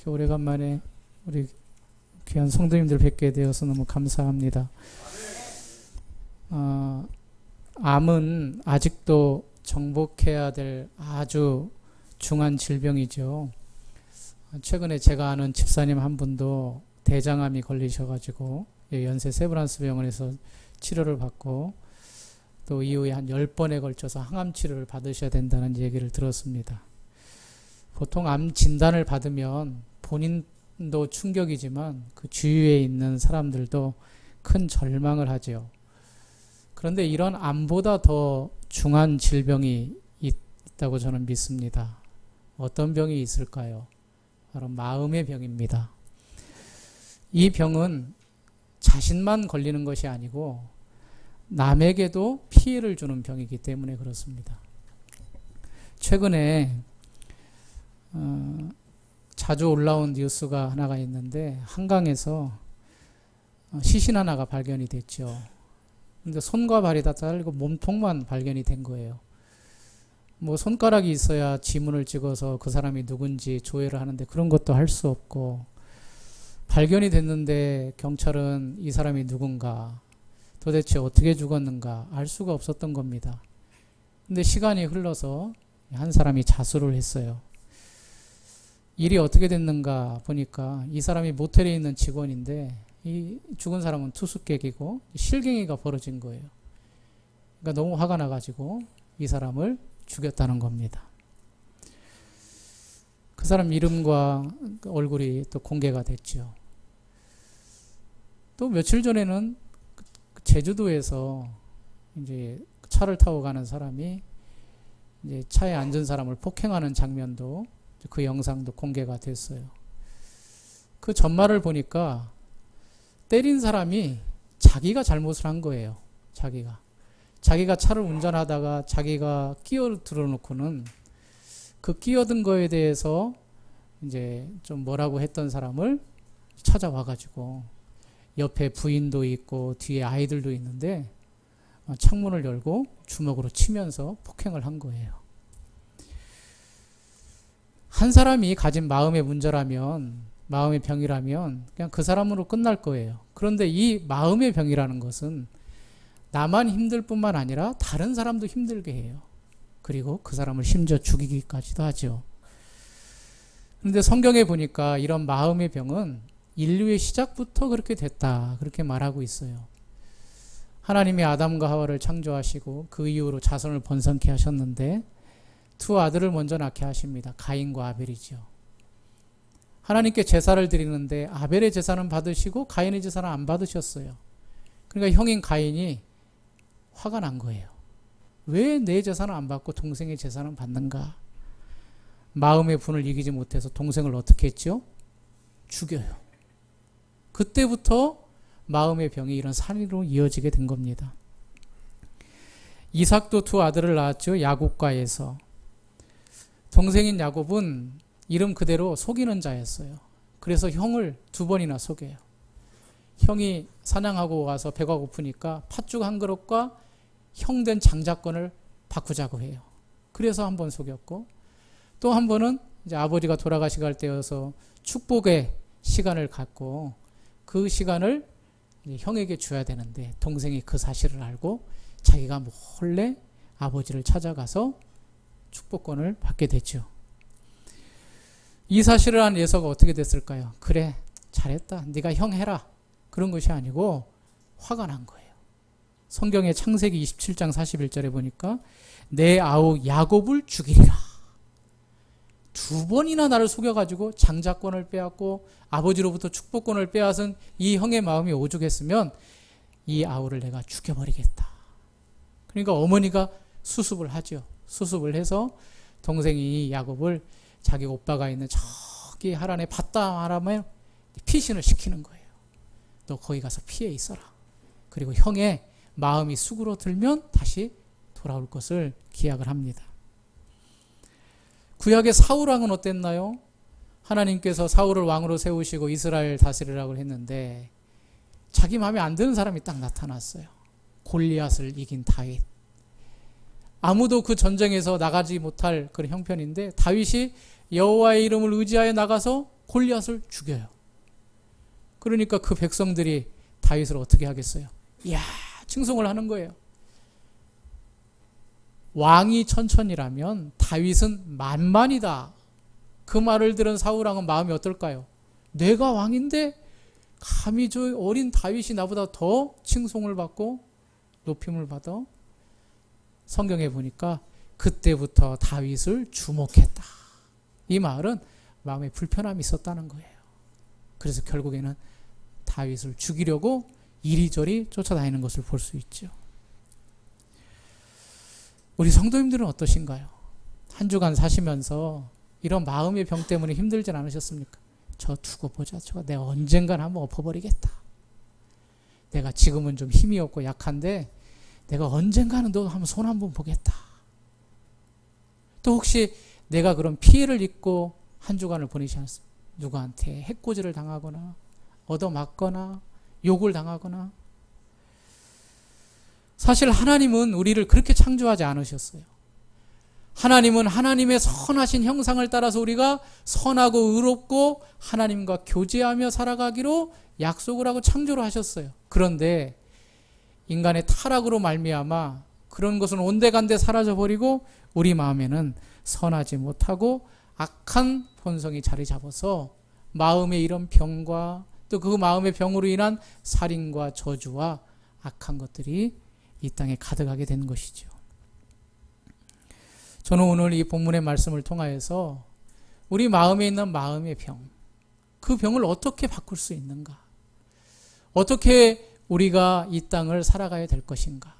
이렇게 오래간만에 우리 귀한 성도님들 뵙게 되어서 너무 감사합니다. 암은 아직도 정복해야 될 아주 중한 질병이죠. 최근에 제가 아는 집사님 한 분도 대장암이 걸리셔가지고 연세 세브란스 병원에서 치료를 받고 또 이후에 한 10번에 걸쳐서 항암 치료를 받으셔야 된다는 얘기를 들었습니다. 보통 암 진단을 받으면 본인도 충격이지만 그 주위에 있는 사람들도 큰 절망을 하죠. 그런데 이런 암보다 더 중한 질병이 있다고 저는 믿습니다. 어떤 병이 있을까요? 바로 마음의 병입니다. 이 병은 자신만 걸리는 것이 아니고 남에게도 피해를 주는 병이기 때문에 그렇습니다. 최근에 자주 올라온 뉴스가 하나가 있는데 한강에서 시신 하나가 발견이 됐죠. 근데 손과 발이 다 잘리고 몸통만 발견이 된 거예요. 뭐 손가락이 있어야 지문을 찍어서 그 사람이 누군지 조회를 하는데 그런 것도 할 수 없고, 발견이 됐는데 경찰은 이 사람이 누군가, 도대체 어떻게 죽었는가 알 수가 없었던 겁니다. 근데 시간이 흘러서 한 사람이 자수를 했어요. 일이 어떻게 됐는가 보니까 이 사람이 모텔에 있는 직원인데 이 죽은 사람은 투숙객이고 실갱이가 벌어진 거예요. 그러니까 너무 화가 나가지고 이 사람을 죽였다는 겁니다. 그 사람 이름과 얼굴이 또 공개가 됐죠. 또 며칠 전에는 제주도에서 이제 차를 타고 가는 사람이 이제 차에 앉은 사람을 폭행하는 장면도, 그 영상도 공개가 됐어요. 그 전말을 보니까 때린 사람이 자기가 잘못을 한 거예요. 자기가 차를 운전하다가 자기가 끼어들어 놓고는 그 끼어든 거에 대해서 이제 좀 뭐라고 했던 사람을 찾아와가지고 옆에 부인도 있고 뒤에 아이들도 있는데 창문을 열고 주먹으로 치면서 폭행을 한 거예요. 한 사람이 가진 마음의 문제라면, 마음의 병이라면 그냥 그 사람으로 끝날 거예요. 그런데 이 마음의 병이라는 것은 나만 힘들 뿐만 아니라 다른 사람도 힘들게 해요. 그리고 그 사람을 심지어 죽이기까지도 하죠. 그런데 성경에 보니까 이런 마음의 병은 인류의 시작부터 그렇게 됐다, 그렇게 말하고 있어요. 하나님이 아담과 하와를 창조하시고 그 이후로 자손을 번성케 하셨는데 두 아들을 먼저 낳게 하십니다. 가인과 아벨이죠. 하나님께 제사를 드리는데 아벨의 제사는 받으시고 가인의 제사는 안 받으셨어요. 그러니까 형인 가인이 화가 난 거예요. 왜 내 제사는 안 받고 동생의 제사는 받는가? 마음의 분을 이기지 못해서 동생을 어떻게 했죠? 죽여요. 그때부터 마음의 병이 이런 산으로 이어지게 된 겁니다. 이삭도 두 아들을 낳았죠. 야곱과 에서. 동생인 야곱은 이름 그대로 속이는 자였어요. 그래서 형을 두 번이나 속여요. 형이 사냥하고 와서 배가 고프니까 팥죽 한 그릇과 형된 장자권을 바꾸자고 해요. 그래서 한 번 속였고, 또 한 번은 이제 아버지가 돌아가시고 할 때여서 축복의 시간을 갖고 그 시간을 형에게 줘야 되는데 동생이 그 사실을 알고 자기가 몰래 아버지를 찾아가서 축복권을 받게 됐죠. 이 사실을 한 에서가 어떻게 됐을까요? 그래, 잘했다, 네가 형 해라, 그런 것이 아니고 화가 난 거예요. 성경의 창세기 27장 41절에 보니까 내 아우 야곱을 죽이리라. 두 번이나 나를 속여가지고 장자권을 빼앗고 아버지로부터 축복권을 빼앗은 이 형의 마음이 오죽했으면 이 아우를 내가 죽여버리겠다. 그러니까 어머니가 수습을 하죠. 수습을 해서 동생이 야곱을 자기 오빠가 있는 저기 하란에 밭다 말하면 피신을 시키는 거예요. 너 거기 가서 피해 있어라. 그리고 형의 마음이 수그러들면 다시 돌아올 것을 기약을 합니다. 구약의 사울 왕은 어땠나요? 하나님께서 사울을 왕으로 세우시고 이스라엘 다스리라고 했는데 자기 마음에 안 드는 사람이 딱 나타났어요. 골리앗을 이긴 다윗. 아무도 그 전쟁에서 나가지 못할 그런 형편인데 다윗이 여호와의 이름을 의지하여 나가서 골리앗을 죽여요. 그러니까 그 백성들이 다윗을 어떻게 하겠어요? 이야, 칭송을 하는 거예요. 왕이 천천이라면 다윗은 만만이다. 그 말을 들은 사울왕은 마음이 어떨까요? 내가 왕인데 감히 저 어린 다윗이 나보다 더 칭송을 받고 높임을 받아? 성경에 보니까 그때부터 다윗을 주목했다. 이 말은 마음에 불편함이 있었다는 거예요. 그래서 결국에는 다윗을 죽이려고 이리저리 쫓아다니는 것을 볼 수 있죠. 우리 성도님들은 어떠신가요? 한 주간 사시면서 이런 마음의 병 때문에 힘들진 않으셨습니까? 저 두고 보자. 저거 내가 언젠간 한번 엎어버리겠다. 내가 지금은 좀 힘이 없고 약한데 내가 언젠가는 너 한번 손 한번 보겠다. 또 혹시 내가 그런 피해를 입고 한 주간을 보내지 않았습니까? 누구한테 해코지를 당하거나 얻어맞거나 욕을 당하거나. 사실 하나님은 우리를 그렇게 창조하지 않으셨어요. 하나님은 하나님의 선하신 형상을 따라서 우리가 선하고 의롭고 하나님과 교제하며 살아가기로 약속을 하고 창조를 하셨어요. 그런데 인간의 타락으로 말미암아 그런 것은 온데간데 사라져버리고 우리 마음에는 선하지 못하고 악한 본성이 자리 잡아서 마음의 이런 병과 또 그 마음의 병으로 인한 살인과 저주와 악한 것들이 이 땅에 가득하게 된 것이죠. 저는 오늘 이 본문의 말씀을 통하여서 우리 마음에 있는 마음의 병, 그 병을 어떻게 바꿀 수 있는가? 어떻게 우리가 이 땅을 살아가야 될 것인가?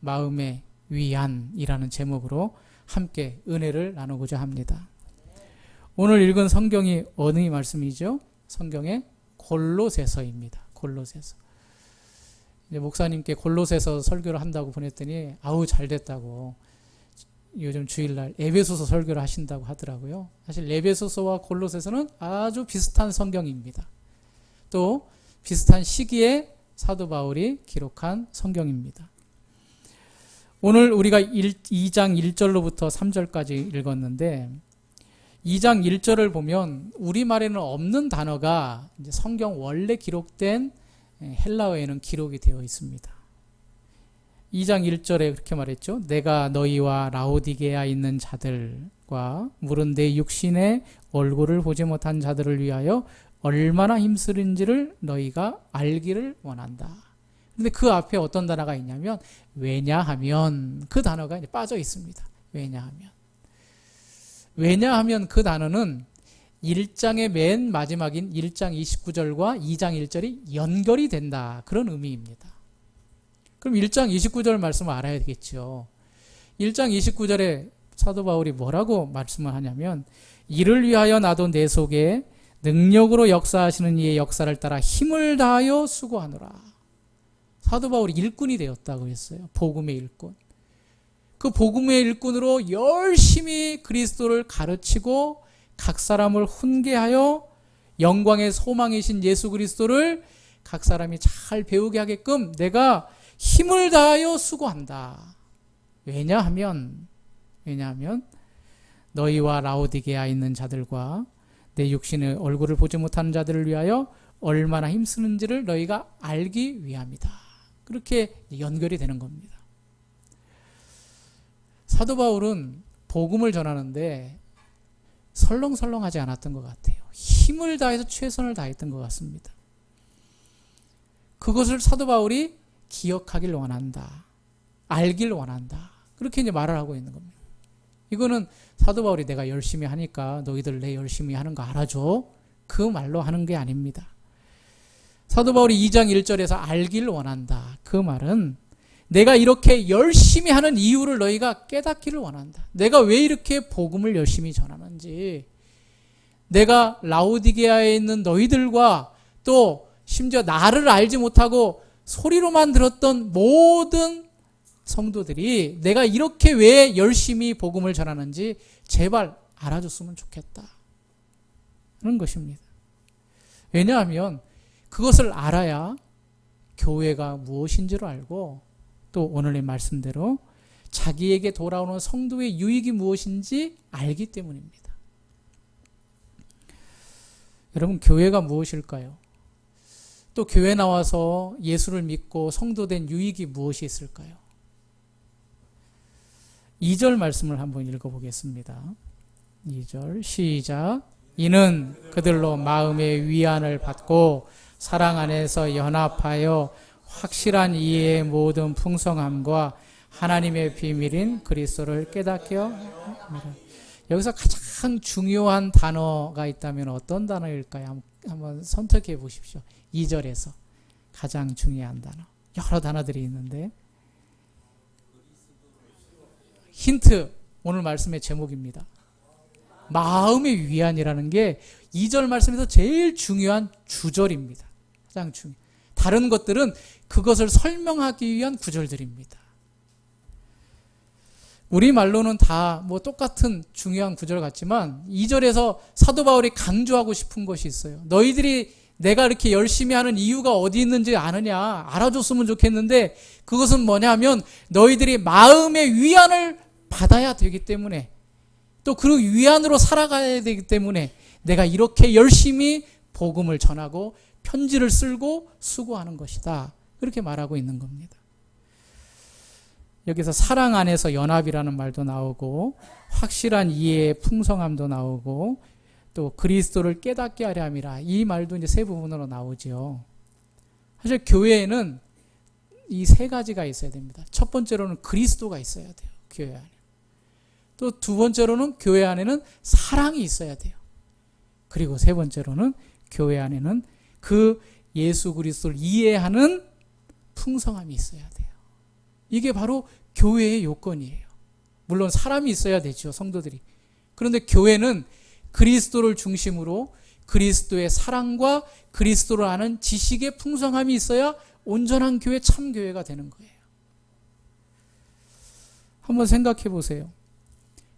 마음의 위안이라는 제목으로 함께 은혜를 나누고자 합니다. 오늘 읽은 성경이 어느 말씀이죠? 성경의 골로새서입니다. 골로새서. 목사님께 골로새서 설교를 한다고 보냈더니 아우 잘 됐다고 요즘 주일날 에베소서 설교를 하신다고 하더라고요. 사실 에베소서와 골로새서는 아주 비슷한 성경입니다. 또 비슷한 시기에 사도 바울이 기록한 성경입니다. 오늘 우리가 2장 1절로부터 3절까지 읽었는데 2장 1절을 보면 우리말에는 없는 단어가 이제 성경 원래 기록된 헬라어에는 기록이 되어 있습니다. 2장 1절에 그렇게 말했죠. 내가 너희와 라오디게아에 있는 자들과 물은 내 육신의 얼굴을 보지 못한 자들을 위하여 얼마나 힘쓰는지를 너희가 알기를 원한다. 그런데 그 앞에 어떤 단어가 있냐면 왜냐하면 그 단어가 이제 빠져 있습니다. 왜냐하면 그 단어는 1장의 맨 마지막인 1장 29절과 2장 1절이 연결이 된다. 그런 의미입니다. 그럼 1장 29절 말씀을 알아야 되겠죠. 1장 29절에 사도 바울이 뭐라고 말씀을 하냐면 이를 위하여 나도 내 속에 능력으로 역사하시는 이의 역사를 따라 힘을 다하여 수고하노라. 사도 바울이 일꾼이 되었다고 했어요. 복음의 일꾼. 그 복음의 일꾼으로 열심히 그리스도를 가르치고 각 사람을 훈계하여 영광의 소망이신 예수 그리스도를 각 사람이 잘 배우게 하게끔 내가 힘을 다하여 수고한다. 왜냐하면 너희와 라오디게아에 있는 자들과 내 육신의 얼굴을 보지 못하는 자들을 위하여 얼마나 힘쓰는지를 너희가 알기 위함이다. 그렇게 연결이 되는 겁니다. 사도 바울은 복음을 전하는데 설렁설렁하지 않았던 것 같아요. 힘을 다해서 최선을 다했던 것 같습니다. 그것을 사도 바울이 기억하길 원한다. 알길 원한다. 그렇게 이제 말을 하고 있는 겁니다. 이거는 사도 바울이 내가 열심히 하니까 너희들 내 열심히 하는 거 알아줘. 그 말로 하는 게 아닙니다. 사도 바울이 2장 1절에서 알길 원한다. 그 말은 내가 이렇게 열심히 하는 이유를 너희가 깨닫기를 원한다. 내가 왜 이렇게 복음을 열심히 전하는지, 내가 라오디게아에 있는 너희들과 또 심지어 나를 알지 못하고 소리로만 들었던 모든 성도들이 내가 이렇게 왜 열심히 복음을 전하는지 제발 알아줬으면 좋겠다. 그런 것입니다. 왜냐하면 그것을 알아야 교회가 무엇인지를 알고 또 오늘의 말씀대로 자기에게 돌아오는 성도의 유익이 무엇인지 알기 때문입니다. 여러분, 교회가 무엇일까요? 또 교회 나와서 예수를 믿고 성도된 유익이 무엇이 있을까요? 2절 말씀을 한번 읽어보겠습니다. 2절 시작. 이는 그들로 마음의 위안을 받고 사랑 안에서 연합하여 확실한 이해의 모든 풍성함과 하나님의 비밀인 그리스도를 깨닫게 합니다. 여기서 가장 중요한 단어가 있다면 어떤 단어일까요? 한번 선택해 보십시오. 2절에서 가장 중요한 단어. 여러 단어들이 있는데 힌트, 오늘 말씀의 제목입니다. 마음의 위안이라는 게 2절 말씀에서 제일 중요한 주절입니다. 가장 중요. 다른 것들은 그것을 설명하기 위한 구절들입니다. 우리말로는 다 뭐 똑같은 중요한 구절 같지만 2절에서 사도 바울이 강조하고 싶은 것이 있어요. 너희들이 내가 이렇게 열심히 하는 이유가 어디 있는지 아느냐, 알아줬으면 좋겠는데 그것은 뭐냐면 너희들이 마음의 위안을 받아야 되기 때문에 또 그 위안으로 살아가야 되기 때문에 내가 이렇게 열심히 복음을 전하고 편지를 쓸고 수고하는 것이다. 그렇게 말하고 있는 겁니다. 여기서 사랑 안에서 연합이라는 말도 나오고 확실한 이해의 풍성함도 나오고 또 그리스도를 깨닫게 하려 함이라, 이 말도 이제 세 부분으로 나오죠. 사실 교회에는 이 세 가지가 있어야 됩니다. 첫 번째로는 그리스도가 있어야 돼요. 교회 안에. 또 두 번째로는 교회 안에는 사랑이 있어야 돼요. 그리고 세 번째로는 교회 안에는 그 예수 그리스도를 이해하는 풍성함이 있어야 돼요. 이게 바로 교회의 요건이에요. 물론 사람이 있어야 되죠, 성도들이. 그런데 교회는 그리스도를 중심으로 그리스도의 사랑과 그리스도를 아는 지식의 풍성함이 있어야 온전한 교회, 참 교회가 되는 거예요. 한번 생각해 보세요.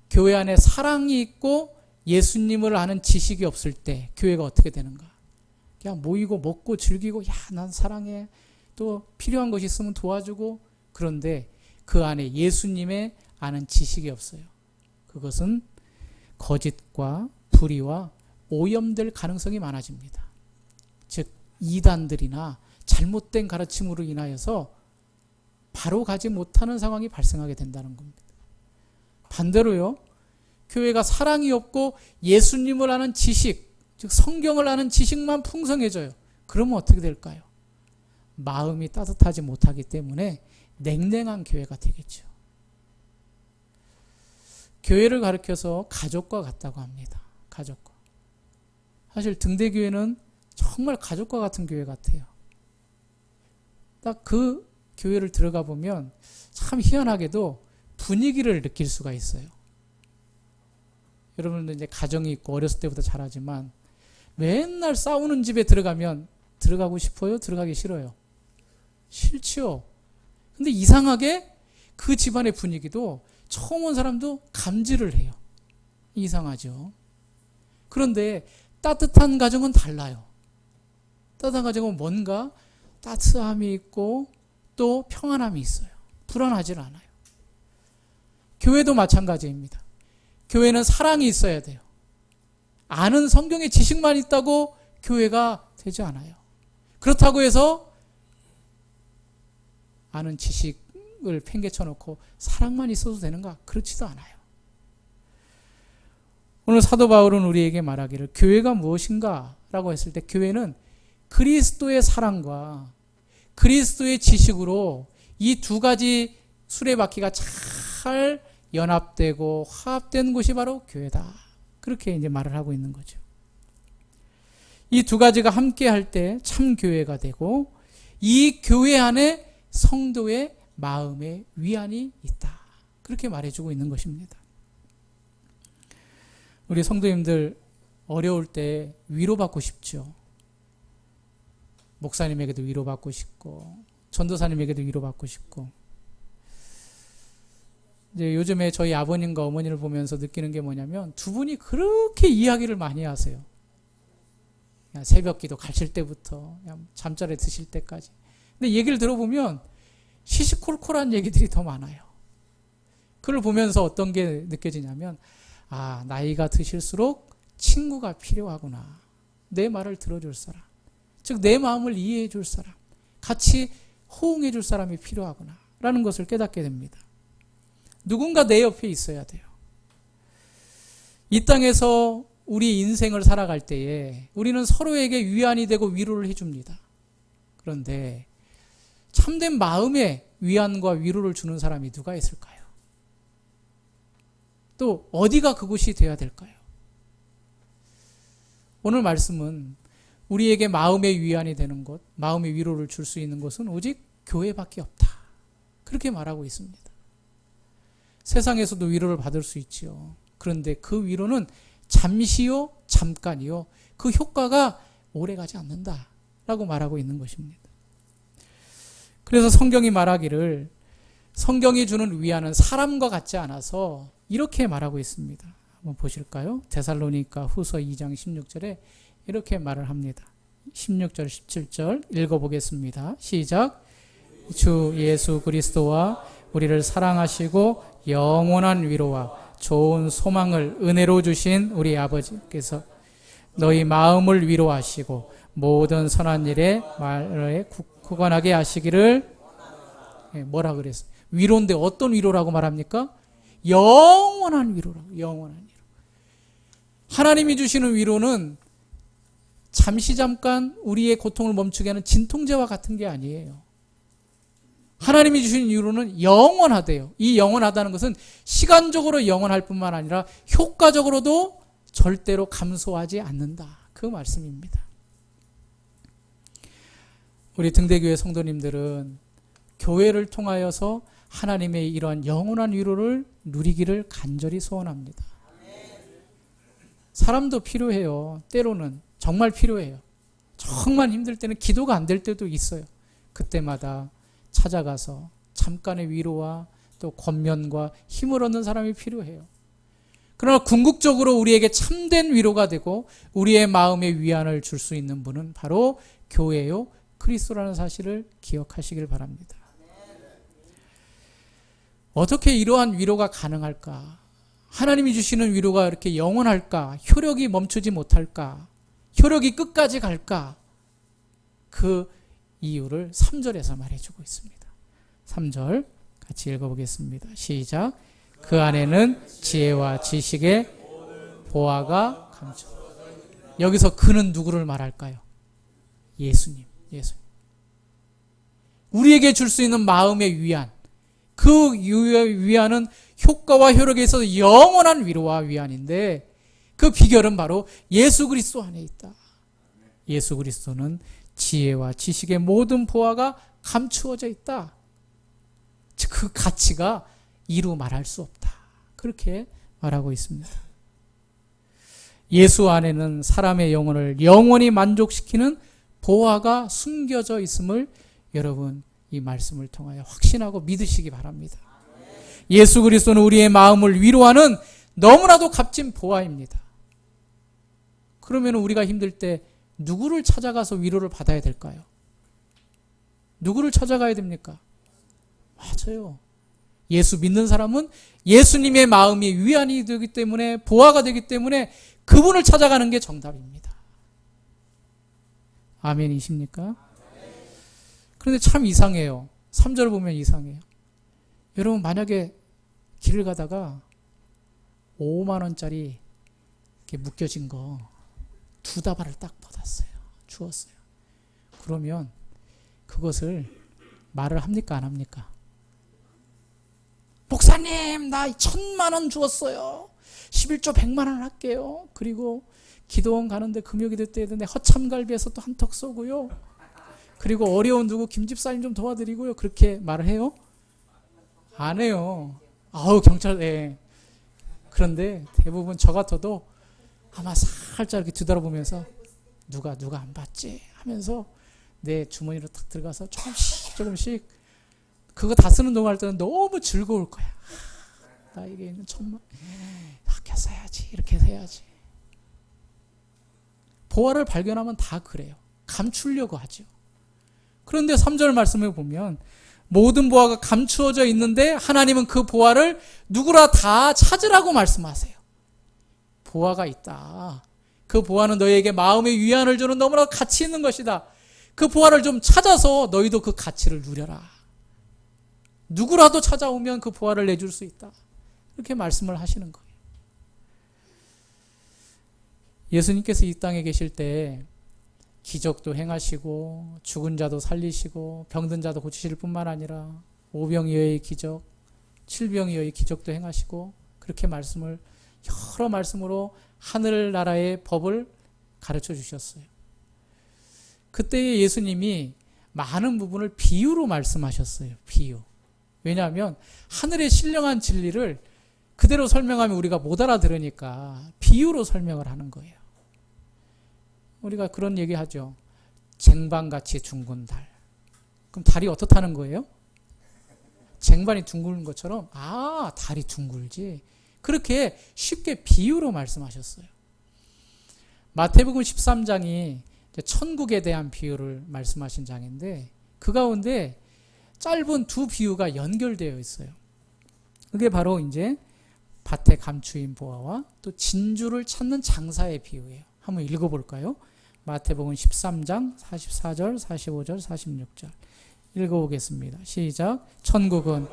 교회 안에 사랑이 있고 예수님을 아는 지식이 없을 때 교회가 어떻게 되는가? 그냥 모이고 먹고 즐기고, 야, 난 사랑해. 또 필요한 것이 있으면 도와주고. 그런데 그 안에 예수님의 아는 지식이 없어요. 그것은 거짓과 불의와 오염될 가능성이 많아집니다. 즉 이단들이나 잘못된 가르침으로 인하여서 바로 가지 못하는 상황이 발생하게 된다는 겁니다. 반대로요, 교회가 사랑이 없고 예수님을 아는 지식, 즉 성경을 아는 지식만 풍성해져요. 그러면 어떻게 될까요? 마음이 따뜻하지 못하기 때문에 냉랭한 교회가 되겠죠. 교회를 가리켜서 가족과 같다고 합니다. 가족과. 사실 등대교회는 정말 가족과 같은 교회 같아요. 딱 그 교회를 들어가 보면 참 희한하게도 분위기를 느낄 수가 있어요. 여러분들 이제 가정이 있고 어렸을 때부터 잘 알지만 맨날 싸우는 집에 들어가면 들어가고 싶어요? 들어가기 싫어요? 싫죠. 근데 이상하게 그 집안의 분위기도 처음 온 사람도 감지를 해요. 이상하죠. 그런데 따뜻한 가정은 달라요. 따뜻한 가정은 뭔가 따스함이 있고 또 평안함이 있어요. 불안하지 않아요. 교회도 마찬가지입니다. 교회는 사랑이 있어야 돼요. 아는 성경의 지식만 있다고 교회가 되지 않아요. 그렇다고 해서 아는 지식을 팽개쳐놓고 사랑만 있어도 되는가? 그렇지도 않아요. 오늘 사도 바울은 우리에게 말하기를 교회가 무엇인가? 라고 했을 때 교회는 그리스도의 사랑과 그리스도의 지식으로 이 두 가지 수레바퀴가 잘 연합되고 화합된 곳이 바로 교회다. 그렇게 이제 말을 하고 있는 거죠. 이 두 가지가 함께 할 때 참 교회가 되고 이 교회 안에 성도의 마음의 위안이 있다. 그렇게 말해주고 있는 것입니다. 우리 성도님들 어려울 때 위로받고 싶죠. 목사님에게도 위로받고 싶고 전도사님에게도 위로받고 싶고. 이제 요즘에 저희 아버님과 어머니를 보면서 느끼는 게 뭐냐면 두 분이 그렇게 이야기를 많이 하세요. 그냥 새벽기도 가실 때부터 그냥 잠자리에 드실 때까지. 근데 얘기를 들어보면 시시콜콜한 얘기들이 더 많아요. 그걸 보면서 어떤 게 느껴지냐면 아, 나이가 드실수록 친구가 필요하구나. 내 말을 들어줄 사람, 즉 내 마음을 이해해 줄 사람, 같이 호응해 줄 사람이 필요하구나 라는 것을 깨닫게 됩니다. 누군가 내 옆에 있어야 돼요. 이 땅에서 우리 인생을 살아갈 때에 우리는 서로에게 위안이 되고 위로를 해줍니다. 그런데 참된 마음의 위안과 위로를 주는 사람이 누가 있을까요? 또 어디가 그곳이 되어야 될까요? 오늘 말씀은 우리에게 마음의 위안이 되는 곳, 마음의 위로를 줄 수 있는 곳은 오직 교회밖에 없다. 그렇게 말하고 있습니다. 세상에서도 위로를 받을 수 있지요. 그런데 그 위로는 잠시요, 잠깐이요. 그 효과가 오래가지 않는다라고 말하고 있는 것입니다. 그래서 성경이 말하기를 성경이 주는 위안은 사람과 같지 않아서 이렇게 말하고 있습니다. 한번 보실까요? 데살로니가 후서 2장 16절에 이렇게 말을 합니다. 16절, 17절 읽어보겠습니다. 시작. 주 예수 그리스도와 우리를 사랑하시고 영원한 위로와 좋은 소망을 은혜로 주신 우리 아버지께서 너희 마음을 위로하시고 모든 선한 일에 말에 굳건하게 하시기를. 뭐라 그랬어요? 위로인데 어떤 위로라고 말합니까? 영원한 위로라고. 영원한 위로. 하나님이 주시는 위로는 잠시 잠깐 우리의 고통을 멈추게 하는 진통제와 같은 게 아니에요. 하나님이 주시는 위로는 영원하대요. 이 영원하다는 것은 시간적으로 영원할 뿐만 아니라 효과적으로도 절대로 감소하지 않는다. 그 말씀입니다. 우리 등대교회 성도님들은 교회를 통하여서 하나님의 이러한 영원한 위로를 누리기를 간절히 소원합니다. 사람도 필요해요. 때로는 정말 필요해요. 정말 힘들 때는 기도가 안 될 때도 있어요. 그때마다 찾아가서 잠깐의 위로와 또 권면과 힘을 얻는 사람이 필요해요. 그러나 궁극적으로 우리에게 참된 위로가 되고 우리의 마음의 위안을 줄 수 있는 분은 바로 교회요 그리스도라는 사실을 기억하시길 바랍니다. 어떻게 이러한 위로가 가능할까? 하나님이 주시는 위로가 이렇게 영원할까? 효력이 멈추지 못할까? 효력이 끝까지 갈까? 그 이유를 3절에서 말해주고 있습니다. 3절 같이 읽어보겠습니다. 시작. 그 안에는 지혜와 지식의 보화가 감춰. 여기서 그는 누구를 말할까요? 예수님. 우리에게 줄 수 있는 마음의 위안, 그 위안은 효과와 효력에 있어서 영원한 위로와 위안인데 그 비결은 바로 예수 그리스도 안에 있다. 예수 그리스도는 지혜와 지식의 모든 보화가 감추어져 있다. 즉 그 가치가 이루 말할 수 없다. 그렇게 말하고 있습니다. 예수 안에는 사람의 영혼을 영원히 만족시키는 보화가 숨겨져 있음을 여러분 이 말씀을 통하여 확신하고 믿으시기 바랍니다. 예수 그리스도는 우리의 마음을 위로하는 너무나도 값진 보화입니다. 그러면 우리가 힘들 때 누구를 찾아가서 위로를 받아야 될까요? 누구를 찾아가야 됩니까? 맞아요. 예수 믿는 사람은 예수님의 마음이 위안이 되기 때문에 보화가 되기 때문에 그분을 찾아가는 게 정답입니다. 아멘이십니까? 그런데 참 이상해요. 3절을 보면 이상해요. 여러분 만약에 길을 가다가 5만 원짜리 이렇게 묶여진 거 2다발을 딱 받았어요. 주었어요. 그러면 그것을 말을 합니까 안 합니까? 목사님 나 1,000만 원 주었어요. 11조 100만 원 할게요. 그리고 기도원 가는데 금요기 됐대야 되는데 허참갈비에서 또 한턱 쏘고요. 그리고 어려운 누구 김집사님 좀 도와드리고요. 그렇게 말을 해요? 안 해요. 경찰. 그런데 대부분 저 같아도 아마 살짝 이렇게 뒤돌아보면서 누가 안 받지 하면서 내 주머니로 탁 들어가서 조금씩 그거 다 쓰는 동안 할 때는 너무 즐거울 거야. 나에게 있는 1,000만 아껴 써야지. 이렇게 해야지. 보화를 발견하면 다 그래요. 감추려고 하죠. 그런데 3절 말씀을 보면 모든 보화가 감추어져 있는데 하나님은 그 보화를 누구나 다 찾으라고 말씀하세요. 보화가 있다. 그 보화는 너희에게 마음의 위안을 주는 너무나 가치 있는 것이다. 그 보화를 좀 찾아서 너희도 그 가치를 누려라. 누구라도 찾아오면 그 보화를 내줄 수 있다. 이렇게 말씀을 하시는 거예요. 예수님께서 이 땅에 계실 때 기적도 행하시고 죽은 자도 살리시고 병든 자도 고치실 뿐만 아니라 오병이어의 기적, 칠병이어의 기적도 행하시고 그렇게 말씀을 여러 말씀으로 하늘나라의 법을 가르쳐 주셨어요. 그때 예수님이 많은 부분을 비유로 말씀하셨어요. 비유. 왜냐하면 하늘의 신령한 진리를 그대로 설명하면 우리가 못 알아들으니까 비유로 설명을 하는 거예요. 우리가 그런 얘기 하죠. 쟁반같이 둥근 달. 그럼 달이 어떻다는 거예요? 쟁반이 둥근 것처럼 달이 둥글지. 그렇게 쉽게 비유로 말씀하셨어요. 마태복음 13장이 천국에 대한 비유를 말씀하신 장인데 그 가운데 짧은 두 비유가 연결되어 있어요. 그게 바로 이제 밭에 감추인 보화와 또 진주를 찾는 장사의 비유예요. 한번 읽어볼까요? 마태복음 13장 44절, 45절, 46절 읽어보겠습니다. 시작. 천국은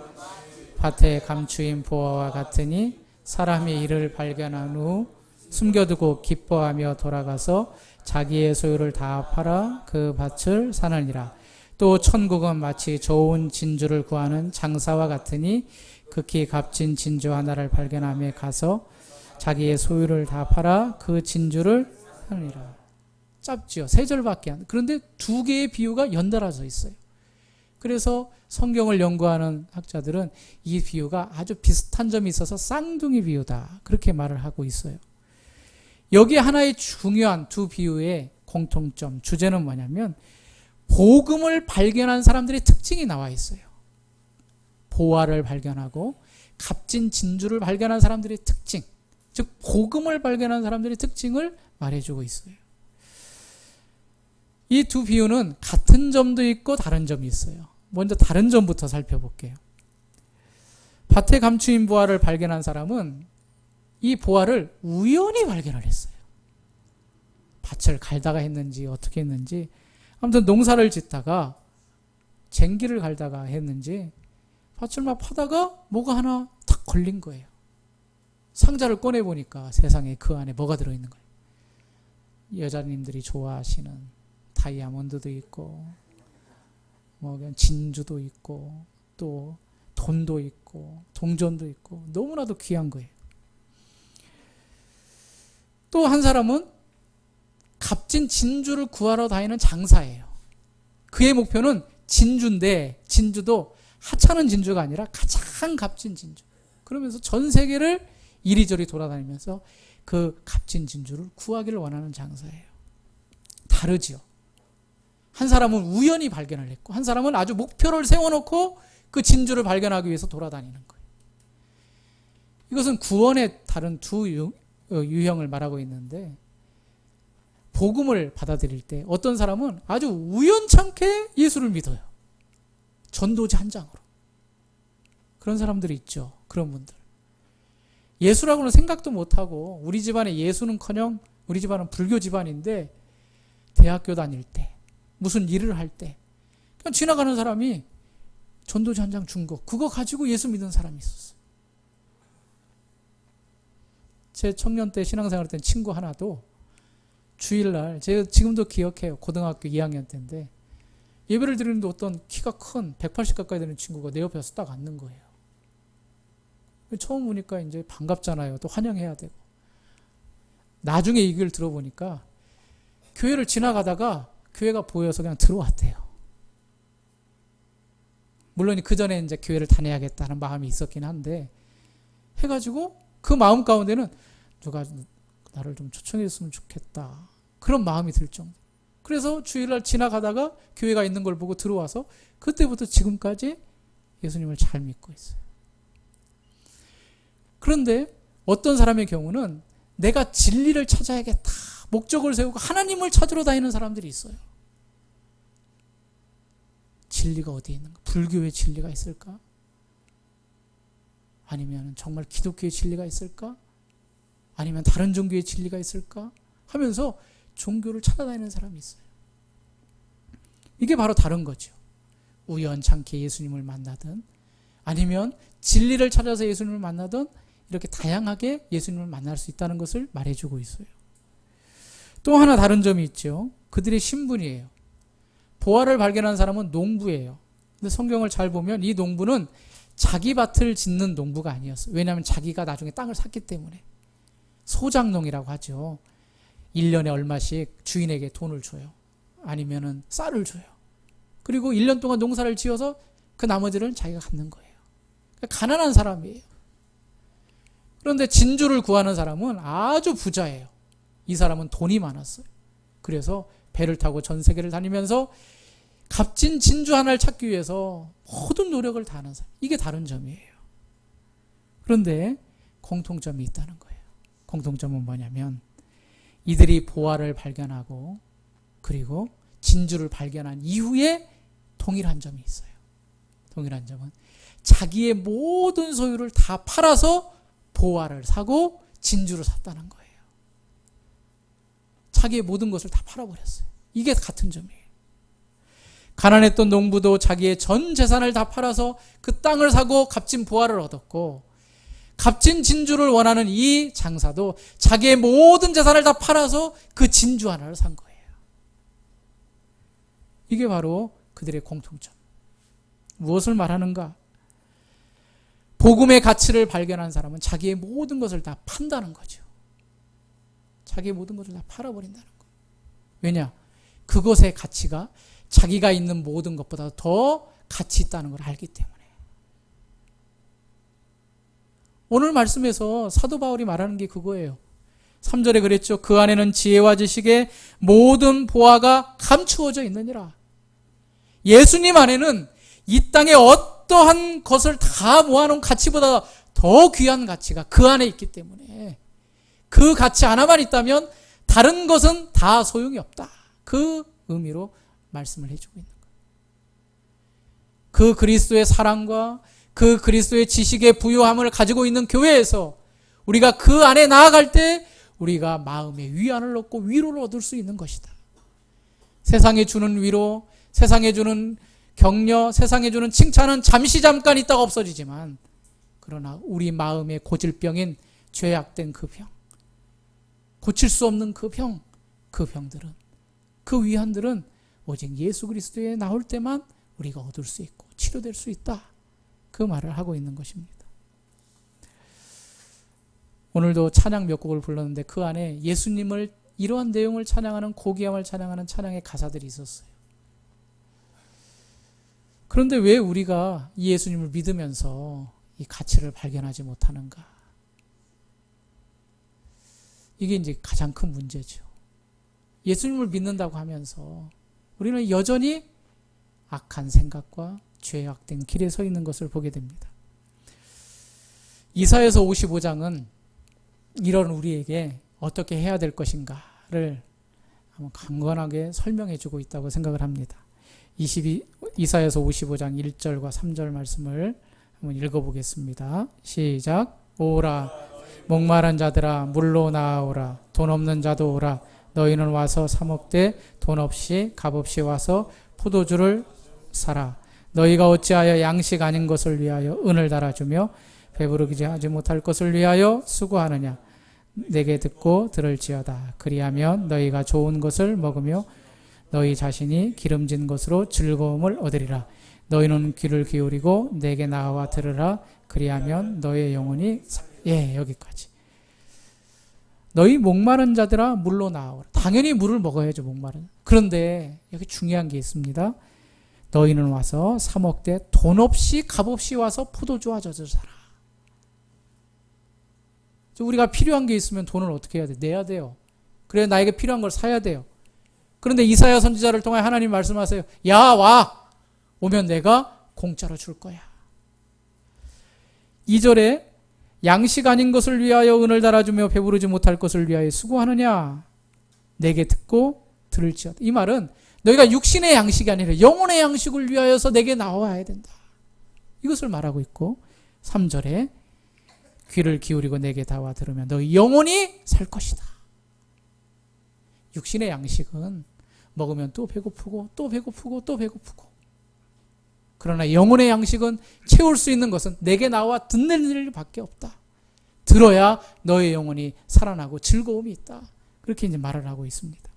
밭에 감추인 보화와 같으니 사람이 이를 발견한 후 숨겨두고 기뻐하며 돌아가서 자기의 소유를 다 팔아 그 밭을 사느니라. 또 천국은 마치 좋은 진주를 구하는 장사와 같으니 극히 값진 진주 하나를 발견하며 가서 자기의 소유를 다 팔아 그 진주를 사느니라. 짧지요. 3절밖에 안. 그런데 두 개의 비유가 연달아서 있어요. 그래서 성경을 연구하는 학자들은 이 비유가 아주 비슷한 점이 있어서 쌍둥이 비유다. 그렇게 말을 하고 있어요. 여기 하나의 중요한 두 비유의 공통점, 주제는 뭐냐면 복음을 발견한 사람들의 특징이 나와 있어요. 보화를 발견하고 값진 진주를 발견한 사람들의 특징, 즉 복음을 발견한 사람들의 특징을 말해주고 있어요. 이 두 비유는 같은 점도 있고 다른 점이 있어요. 먼저 다른 점부터 살펴볼게요. 밭에 감추인 보화를 발견한 사람은 이 보화를 우연히 발견을 했어요. 밭을 갈다가 했는지 어떻게 했는지 아무튼 농사를 짓다가 쟁기를 갈다가 했는지 밭을 막 파다가 뭐가 하나 탁 걸린 거예요. 상자를 꺼내보니까 세상에 그 안에 뭐가 들어있는 거예요. 여자님들이 좋아하시는 다이아몬드도 있고 뭐 진주도 있고 또 돈도 있고 동전도 있고 너무나도 귀한 거예요. 또 한 사람은 값진 진주를 구하러 다니는 장사예요. 그의 목표는 진주인데 진주도 하찮은 진주가 아니라 가장 값진 진주. 그러면서 전 세계를 이리저리 돌아다니면서 그 값진 진주를 구하기를 원하는 장사예요. 다르지요. 한 사람은 우연히 발견을 했고 한 사람은 아주 목표를 세워놓고 그 진주를 발견하기 위해서 돌아다니는 거예요. 이것은 구원의 다른 두 유형을 말하고 있는데 복음을 받아들일 때 어떤 사람은 아주 우연찮게 예수를 믿어요. 전도지 한 장으로. 그런 사람들이 있죠. 그런 분들. 예수라고는 생각도 못하고 우리 집안에 예수는커녕 우리 집안은 불교 집안인데 대학교 다닐 때 무슨 일을 할 때 그냥 지나가는 사람이 전도지 한 장 준 거 그거 가지고 예수 믿은 사람이 있었어요. 제 청년 때 신앙생활 때 친구 하나도 주일날 제가 지금도 기억해요. 고등학교 2학년 때인데 예배를 드리는데 어떤 키가 큰 180 가까이 되는 친구가 내 옆에 와서 딱 앉는 거예요. 처음 보니까 이제 반갑잖아요. 또 환영해야 되고. 나중에 이 얘기를 들어보니까 교회를 지나가다가 교회가 보여서 그냥 들어왔대요. 물론 그 전에 이제 교회를 다녀야겠다는 마음이 있었긴 한데 해가지고 그 마음 가운데는 누가 나를 좀 초청했으면 좋겠다. 그런 마음이 들 정도. 그래서 주일날 지나가다가 교회가 있는 걸 보고 들어와서 그때부터 지금까지 예수님을 잘 믿고 있어요. 그런데 어떤 사람의 경우는 내가 진리를 찾아야겠다. 목적을 세우고 하나님을 찾으러 다니는 사람들이 있어요. 진리가 어디에 있는가? 불교의 진리가 있을까? 아니면 정말 기독교의 진리가 있을까? 아니면 다른 종교의 진리가 있을까? 하면서 종교를 찾아다니는 사람이 있어요. 이게 바로 다른 거죠. 우연찮게 예수님을 만나든 아니면 진리를 찾아서 예수님을 만나든 이렇게 다양하게 예수님을 만날 수 있다는 것을 말해주고 있어요. 또 하나 다른 점이 있죠. 그들의 신분이에요. 보화를 발견한 사람은 농부예요. 근데 성경을 잘 보면 이 농부는 자기 밭을 짓는 농부가 아니었어요. 왜냐하면 자기가 나중에 땅을 샀기 때문에. 소작농이라고 하죠. 1년에 얼마씩 주인에게 돈을 줘요. 아니면은 쌀을 줘요. 그리고 1년 동안 농사를 지어서 그 나머지를 자기가 갖는 거예요. 그러니까 가난한 사람이에요. 그런데 진주를 구하는 사람은 아주 부자예요. 이 사람은 돈이 많았어요. 그래서 배를 타고 전 세계를 다니면서 값진 진주 하나를 찾기 위해서 모든 노력을 다하는 사람. 이게 다른 점이에요. 그런데 공통점이 있다는 거예요. 공통점은 뭐냐면 이들이 보화를 발견하고 그리고 진주를 발견한 이후에 동일한 점이 있어요. 동일한 점은 자기의 모든 소유를 다 팔아서 보화를 사고 진주를 샀다는 거예요. 자기의 모든 것을 다 팔아버렸어요. 이게 같은 점이에요. 가난했던 농부도 자기의 전 재산을 다 팔아서 그 땅을 사고 값진 보화를 얻었고, 값진 진주를 원하는 이 장사도 자기의 모든 재산을 다 팔아서 그 진주 하나를 산 거예요. 이게 바로 그들의 공통점. 무엇을 말하는가? 복음의 가치를 발견한 사람은 자기의 모든 것을 다 판다는 거죠. 자기의 모든 것을 다 팔아버린다는 거예요. 왜냐? 그것의 가치가 자기가 있는 모든 것보다 더 가치 있다는 걸 알기 때문에. 오늘 말씀에서 사도 바울이 말하는 게 그거예요. 3절에 그랬죠. 그 안에는 지혜와 지식의 모든 보화가 감추어져 있느니라. 예수님 안에는 이 땅의 어떠한 것을 다 모아놓은 가치보다 더 귀한 가치가 그 안에 있기 때문에 그 가치 하나만 있다면 다른 것은 다 소용이 없다. 그 의미로 말씀을 해주고 있는 거예요. 그 그리스도의 사랑과 그 그리스도의 지식의 부요함을 가지고 있는 교회에서 우리가 그 안에 나아갈 때 우리가 마음의 위안을 얻고 위로를 얻을 수 있는 것이다. 세상에 주는 위로, 세상에 주는 격려, 세상에 주는 칭찬은 잠깐 있다가 없어지지만 그러나 우리 마음의 고질병인 죄악된 그 병, 고칠 수 없는 그 병, 그 병들은, 그 위안들은 오직 예수 그리스도에 나올 때만 우리가 얻을 수 있고 치료될 수 있다. 그 말을 하고 있는 것입니다. 오늘도 찬양 몇 곡을 불렀는데 그 안에 예수님을 이러한 내용을 찬양하는 고귀함을 찬양하는 찬양의 가사들이 있었어요. 그런데 왜 우리가 이 예수님을 믿으면서 이 가치를 발견하지 못하는가? 이게 이제 가장 큰 문제죠. 예수님을 믿는다고 하면서 우리는 여전히 악한 생각과 죄악된 길에 서 있는 것을 보게 됩니다. 이사야서 55장은 이런 우리에게 어떻게 해야 될 것인가를 한번 강건하게 설명해 주고 있다고 생각을 합니다. 이사야서 55장 1절과 3절 말씀을 한번 읽어보겠습니다. 시작. 오라 목마른 자들아 물로 나아오라. 돈 없는 자도 오라. 너희는 와서 사 먹되 돈 없이 값없이 와서 포도주를 사라. 너희가 어찌하여 양식 아닌 것을 위하여 은을 달아주며 배부르게 하지 못할 것을 위하여 수고하느냐. 내게 듣고 들을지어다. 그리하면 너희가 좋은 것을 먹으며 너희 자신이 기름진 것으로 즐거움을 얻으리라. 너희는 귀를 기울이고 내게 나와 들으라. 그리하면 너의 영혼이 여기까지. 너희 목마른 자들아 물로 나오라. 당연히 물을 먹어야죠. 목마른. 그런데 여기 중요한 게 있습니다. 너희는 와서 사 먹되 돈 없이 값없이 와서 포도주와 젖을 사라. 우리가 필요한 게 있으면 돈을 어떻게 해야 돼? 내야 돼요. 그래 나에게 필요한 걸 사야 돼요. 그런데 이사야 선지자를 통해 하나님 말씀하세요. 야, 와! 오면 내가 공짜로 줄 거야. 2절에 양식 아닌 것을 위하여 은을 달아주며 배부르지 못할 것을 위하여 수고하느냐. 내게 듣고 들을지어다. 이 말은 너희가 육신의 양식이 아니라 영혼의 양식을 위하여서 내게 나와야 된다. 이것을 말하고 있고 3절에 귀를 기울이고 내게 다와 들으면 너희 영혼이 살 것이다. 육신의 양식은 먹으면 또 배고프고 또 배고프고 또 배고프고, 그러나 영혼의 양식은 채울 수 있는 것은 내게 나와 듣는 일밖에 없다. 들어야 너의 영혼이 살아나고 즐거움이 있다. 그렇게 이제 말을 하고 있습니다.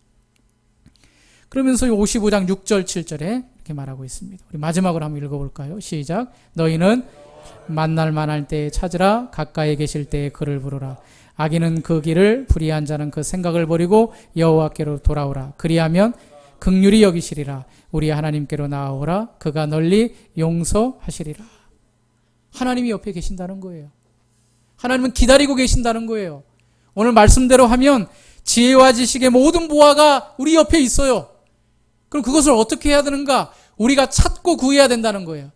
그러면서 55장 6절 7절에 이렇게 말하고 있습니다. 우리 마지막으로 한번 읽어볼까요? 시작. 너희는 만날 만할 때에 찾으라. 가까이 계실 때에 그를 부르라. 악인은 그 길을, 불의한 자는 그 생각을 버리고 여호와께로 돌아오라. 그리하면 긍휼히 여기시리라. 우리 하나님께로 나아오라. 그가 널리 용서하시리라. 하나님이 옆에 계신다는 거예요. 하나님은 기다리고 계신다는 거예요. 오늘 말씀대로 하면 지혜와 지식의 모든 보화가 우리 옆에 있어요. 그럼 그것을 어떻게 해야 되는가? 우리가 찾고 구해야 된다는 거예요.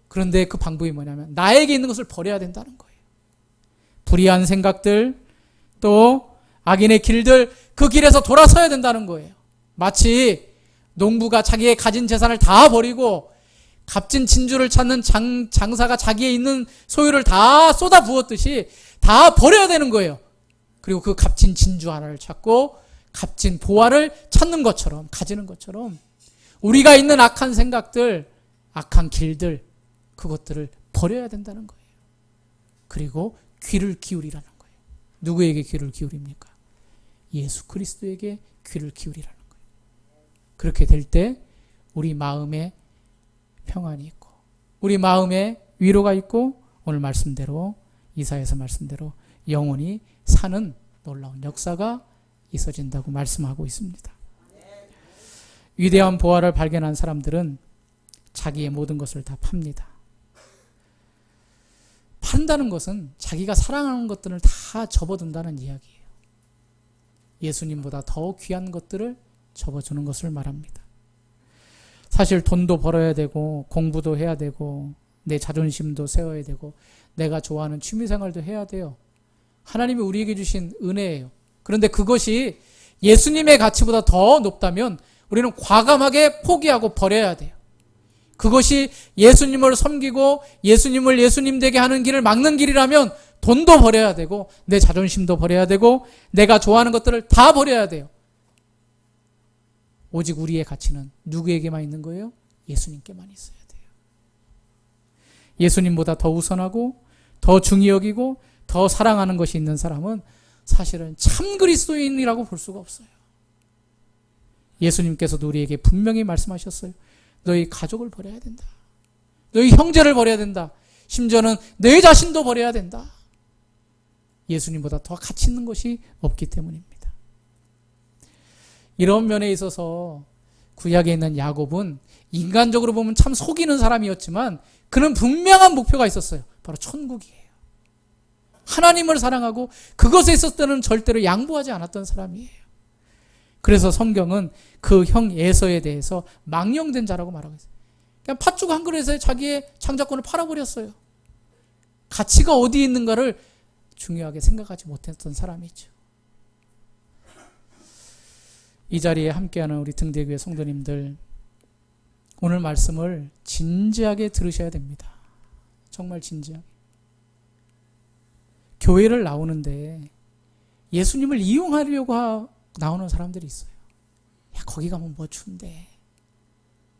그런데 그 방법이 뭐냐면 나에게 있는 것을 버려야 된다는 거예요. 불의한 생각들, 또 악인의 길들, 그 길에서 돌아서야 된다는 거예요. 마치 농부가 자기의 가진 재산을 다 버리고 값진 진주를 찾는 장사가 자기의 있는 소유를 다 쏟아 부었듯이 다 버려야 되는 거예요. 그리고 그 값진 진주 하나를 찾고 값진 보화를 찾는 것처럼, 가지는 것처럼 우리가 있는 악한 생각들, 악한 길들, 그것들을 버려야 된다는 거예요. 그리고 귀를 기울이라는 거예요. 누구에게 귀를 기울입니까? 예수 그리스도에게 귀를 기울이라는 거예요. 그렇게 될 때 우리 마음에 평안이 있고, 우리 마음에 위로가 있고, 오늘 말씀대로, 이사야서 말씀대로 영원히 사는 놀라운 역사가 있어진다고 말씀하고 있습니다. 위대한 보화를 발견한 사람들은 자기의 모든 것을 다 팝니다. 판다는 것은 자기가 사랑하는 것들을 다 접어둔다는 이야기예요. 예수님보다 더 귀한 것들을 접어주는 것을 말합니다. 사실 돈도 벌어야 되고 공부도 해야 되고 내 자존심도 세워야 되고 내가 좋아하는 취미생활도 해야 돼요. 하나님이 우리에게 주신 은혜예요. 그런데 그것이 예수님의 가치보다 더 높다면 우리는 과감하게 포기하고 버려야 돼요. 그것이 예수님을 섬기고 예수님을 예수님 되게 하는 길을 막는 길이라면 돈도 버려야 되고 내 자존심도 버려야 되고 내가 좋아하는 것들을 다 버려야 돼요. 오직 우리의 가치는 누구에게만 있는 거예요? 예수님께만 있어야 돼요. 예수님보다 더 우선하고 더 중히 여기고 더 사랑하는 것이 있는 사람은 사실은 참 그리스도인이라고 볼 수가 없어요. 예수님께서도 우리에게 분명히 말씀하셨어요. 너희 가족을 버려야 된다. 너희 형제를 버려야 된다. 심지어는 내 자신도 버려야 된다. 예수님보다 더 가치 있는 것이 없기 때문입니다. 이런 면에 있어서 구약에 있는 야곱은 인간적으로 보면 참 속이는 사람이었지만 그는 분명한 목표가 있었어요. 바로 천국이에요. 하나님을 사랑하고 그것에 있었을 때는 절대로 양보하지 않았던 사람이에요. 그래서 성경은 그 형 에서에 대해서 망령된 자라고 말하고 있어요. 그냥 팥죽 한 그릇에 자기의 창작권을 팔아버렸어요. 가치가 어디에 있는가를 중요하게 생각하지 못했던 사람이죠. 이 자리에 함께하는 우리 등대교회 성도님들, 오늘 말씀을 진지하게 들으셔야 됩니다. 정말 진지하게. 교회를 나오는데 예수님을 이용하려고 나오는 사람들이 있어요. 야, 거기 가면 뭐 준대.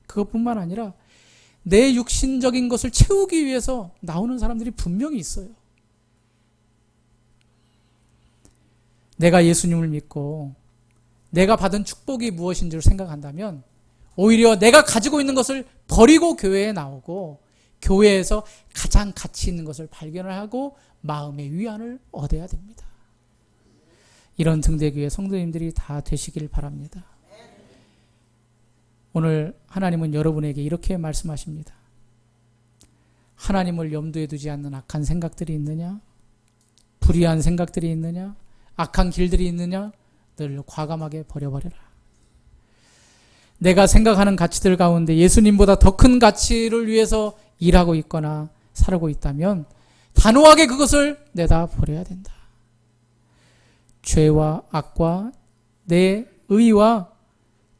그것뿐만 아니라 내 육신적인 것을 채우기 위해서 나오는 사람들이 분명히 있어요. 내가 예수님을 믿고 내가 받은 축복이 무엇인지를 생각한다면 오히려 내가 가지고 있는 것을 버리고 교회에 나오고 교회에서 가장 가치 있는 것을 발견을 하고 마음의 위안을 얻어야 됩니다. 이런 등대교회 성도님들이 다 되시길 바랍니다. 오늘 하나님은 여러분에게 이렇게 말씀하십니다. 하나님을 염두에 두지 않는 악한 생각들이 있느냐? 불의한 생각들이 있느냐? 악한 길들이 있느냐? 늘 과감하게 버려버려라. 내가 생각하는 가치들 가운데 예수님보다 더 큰 가치를 위해서 일하고 있거나 살고 있다면 단호하게 그것을 내다 버려야 된다. 죄와 악과 내 의와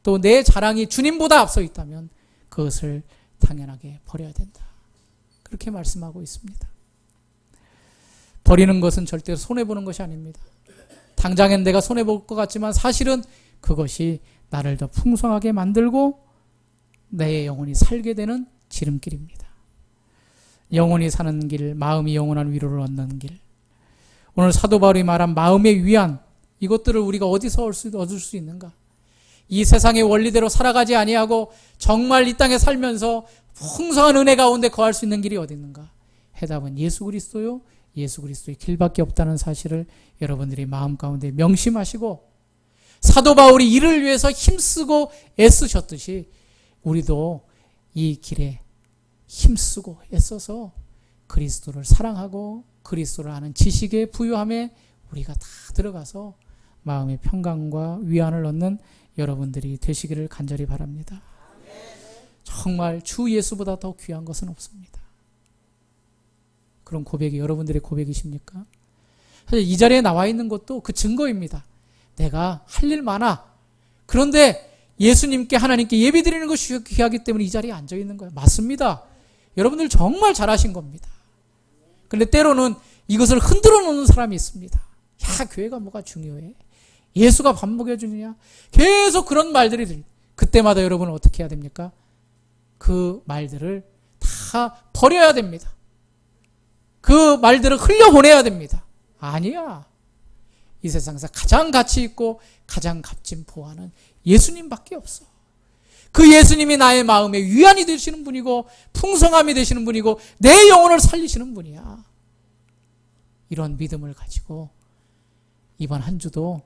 또 내 자랑이 주님보다 앞서 있다면 그것을 당연하게 버려야 된다. 그렇게 말씀하고 있습니다. 버리는 것은 절대로 손해보는 것이 아닙니다. 당장엔 내가 손해볼 것 같지만 사실은 그것이 나를 더 풍성하게 만들고 내 영혼이 살게 되는 지름길입니다. 영혼이 사는 길, 마음이 영원한 위로를 얻는 길. 오늘 사도 바울이 말한 마음의 위안, 이것들을 우리가 어디서 얻을 수 있는가? 이 세상의 원리대로 살아가지 아니하고 정말 이 땅에 살면서 풍성한 은혜 가운데 거할 수 있는 길이 어디 있는가? 해답은 예수 그리스도요. 예수 그리스도의 길밖에 없다는 사실을 여러분들이 마음 가운데 명심하시고, 사도 바울이 이를 위해서 힘쓰고 애쓰셨듯이 우리도 이 길에 힘쓰고 애써서 그리스도를 사랑하고 그리스도를 아는 지식의 부유함에 우리가 다 들어가서 마음의 평강과 위안을 얻는 여러분들이 되시기를 간절히 바랍니다. 정말 주 예수보다 더 귀한 것은 없습니다. 그런 고백이 여러분들의 고백이십니까? 사실 이 자리에 나와 있는 것도 그 증거입니다. 내가 할 일 많아. 그런데 예수님께, 하나님께 예배드리는 것이 귀하기 때문에 이 자리에 앉아 있는 거예요. 맞습니다. 여러분들 정말 잘하신 겁니다. 그런데 때로는 이것을 흔들어 놓는 사람이 있습니다. 야, 교회가 뭐가 중요해? 예수가 밥 먹여주느냐? 계속 그런 말들이 그때마다 여러분은 어떻게 해야 됩니까? 그 말들을 다 버려야 됩니다. 그 말들을 흘려보내야 됩니다. 아니야. 이 세상에서 가장 가치 있고 가장 값진 보화는 예수님밖에 없어. 그 예수님이 나의 마음에 위안이 되시는 분이고 풍성함이 되시는 분이고 내 영혼을 살리시는 분이야. 이런 믿음을 가지고 이번 한 주도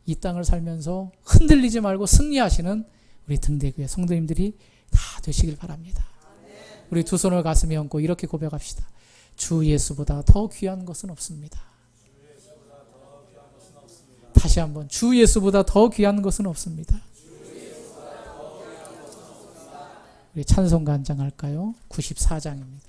이 땅을 살면서 흔들리지 말고 승리하시는 우리 등대교회 성도님들이 다 되시길 바랍니다. 우리 두 손을 가슴에 얹고 이렇게 고백합시다. 주 예수보다 더 귀한 것은 없습니다. 다시 한번, 주 예수보다 더 귀한 것은 없습니다. 우리 찬송가 한 장 할까요? 94장입니다.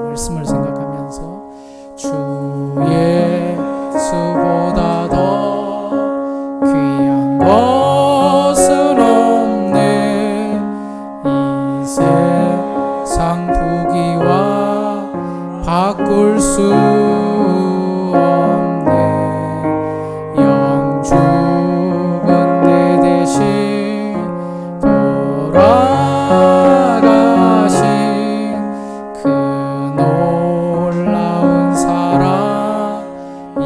말씀을 생각하면서 주 예수보다 더 귀한 것은 없네. 이 세상 부귀와 바꿀 수 없네. 영죽은 내 대신 돌아가신 그 놀라운 사랑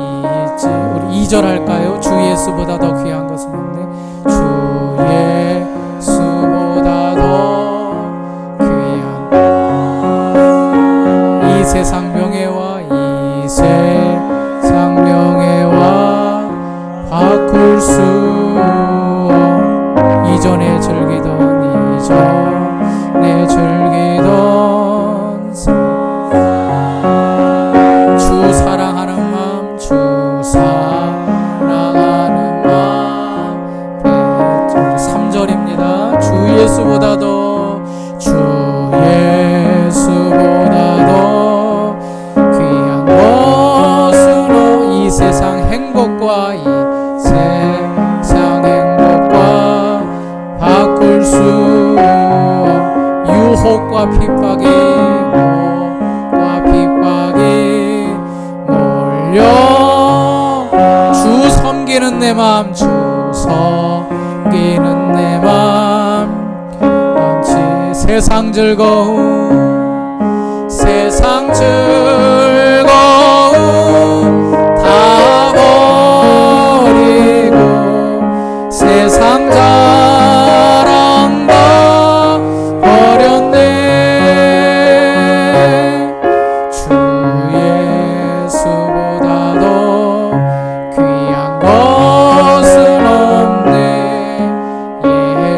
있지. 우리 2절 할까요? 주 예수보다 더 귀한 것은 없네. 주 예수보다 더 귀한 이 세상 명예와 이 세상 명예와 바꿀 수 이전에 즐기던 이전에 즐기던 주 사랑하는 마음, 주 사랑하는 마음. 3절입니다. 주 예수보다 더 귀한 것으로 이 세상 행복과 이 세상 행복과 바꿀 수 유혹과 핍박이 몰려 주 섬기는 내 맘, 주 섬기는 내 맘. 세상 즐거움 다 버리고 세상 자랑 다 버렸네. 주 예수보다 더 귀한 것은 없네.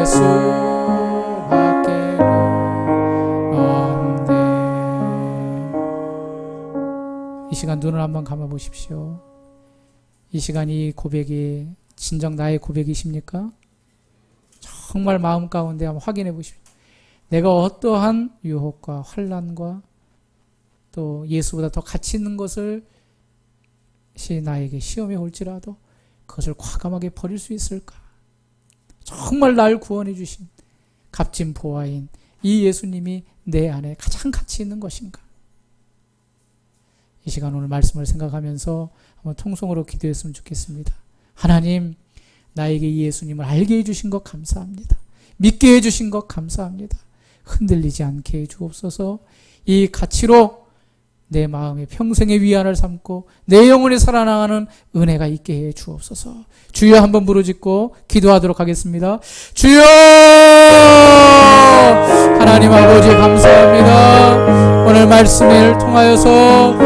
예수밖에는 없네. 이 시간 눈을 한번 감아 보십시오. 이 시간 이 고백이 진정 나의 고백이십니까? 정말 마음 가운데 한번 확인해 보십시오. 내가 어떠한 유혹과 환난과 또 예수보다 더 가치 있는 것을 나에게 시험에 올지라도 그것을 과감하게 버릴 수 있을까? 정말 날 구원해 주신 값진 보화인 이 예수님이 내 안에 가장 가치 있는 것인가? 이 시간 오늘 말씀을 생각하면서 한번 통성으로 기도했으면 좋겠습니다. 하나님, 나에게 이 예수님을 알게 해주신 것 감사합니다. 믿게 해주신 것 감사합니다. 흔들리지 않게 해주옵소서. 이 가치로 내 마음의 평생의 위안을 삼고 내 영혼이 살아나가는 은혜가 있게 해 주옵소서. 주여 한번 부르짖고 기도하도록 하겠습니다. 주여! 하나님 아버지 감사합니다. 오늘 말씀을 통하여서